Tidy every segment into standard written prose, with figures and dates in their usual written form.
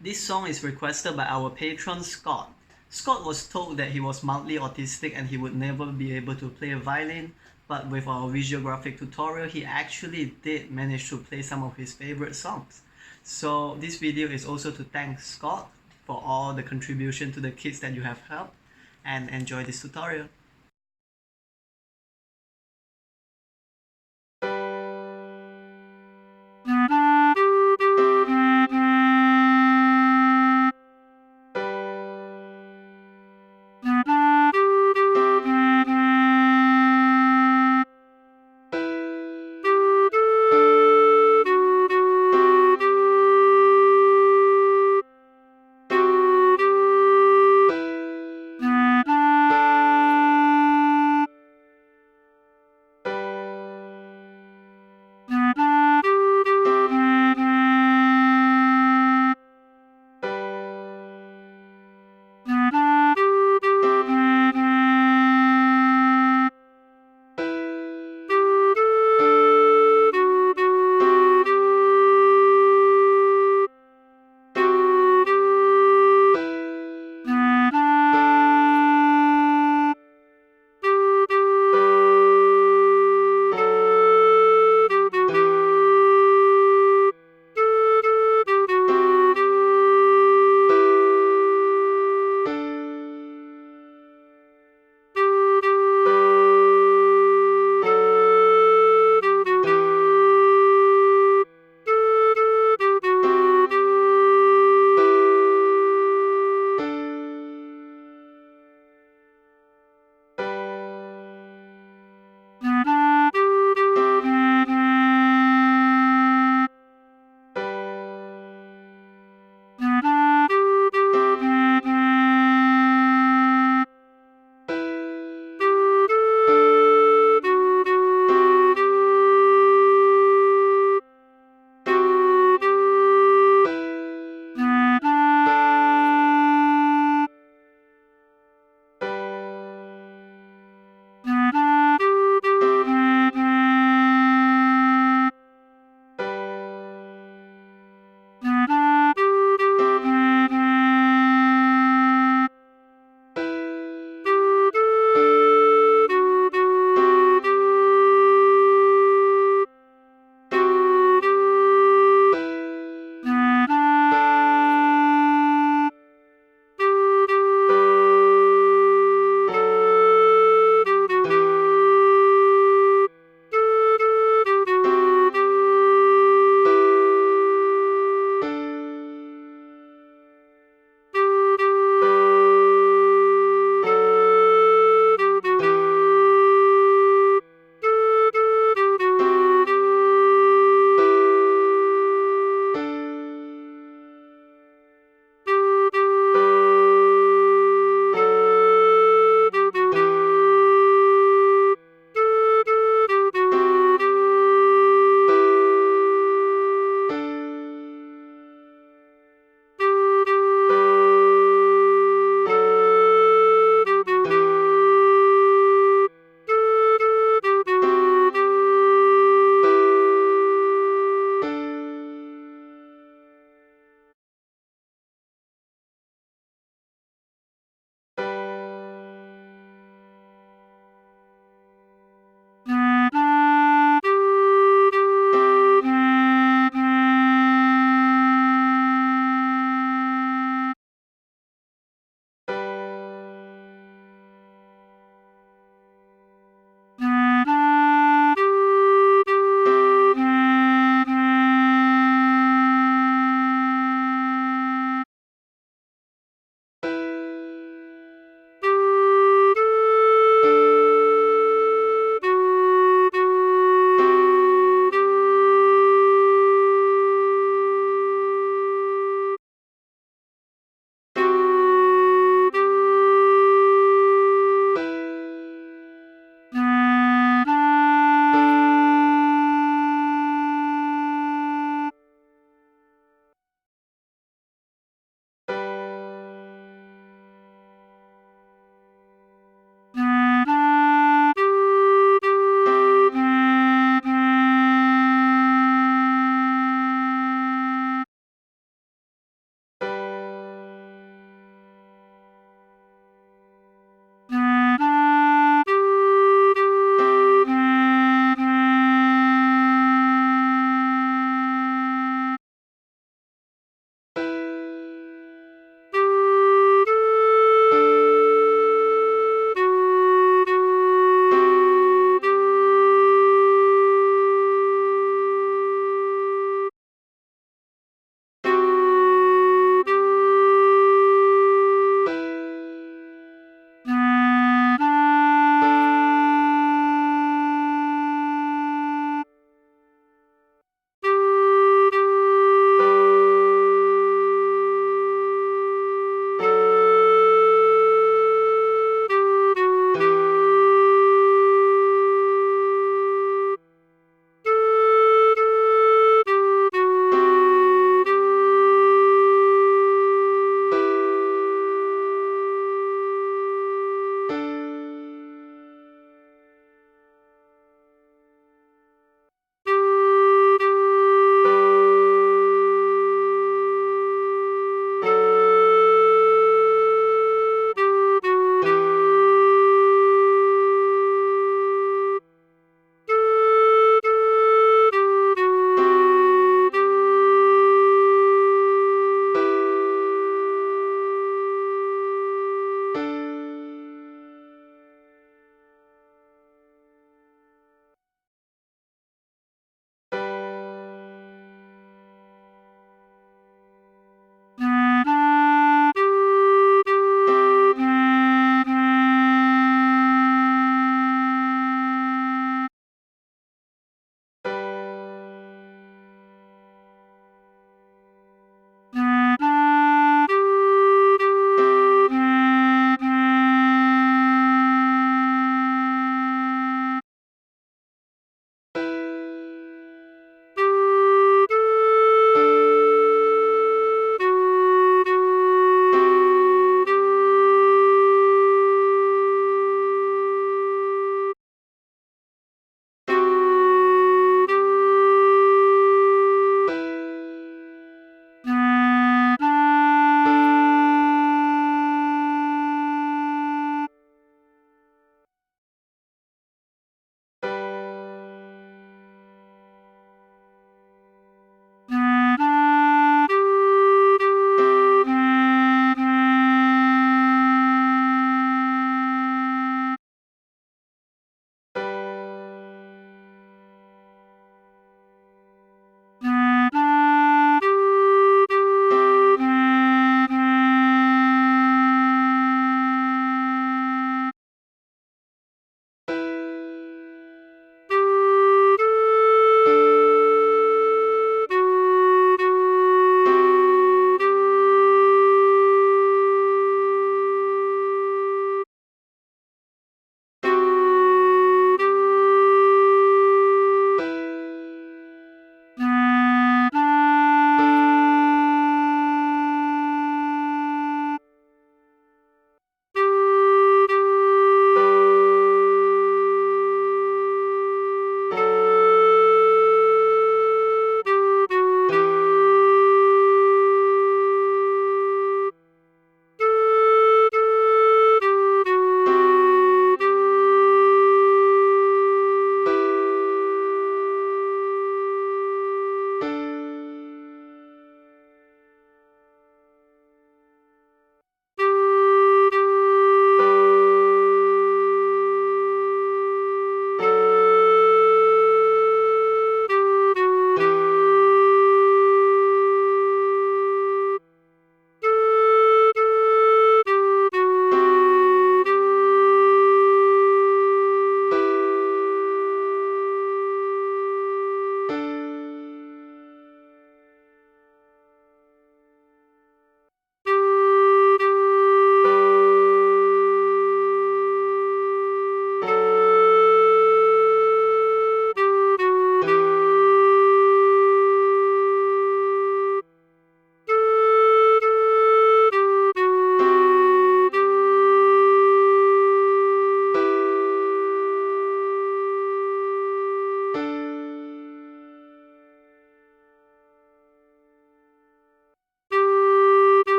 This song is requested by our patron Scott. Scott was told that he was mildly autistic and he would never be able to play a violin, but with our visual graphic tutorial, he actually did manage to play some of his favorite songs. So this video is also to thank Scott for all the contribution to the kids that you have helped, and enjoy this tutorial.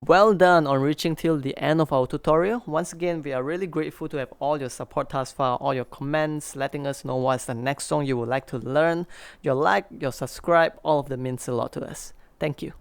Well done on reaching till the end of our tutorial. Once again, we are really grateful to have all your support thus far, all your comments, letting us know what's the next song you would like to learn. Your like, your subscribe, all of them means a lot to us. Thank you.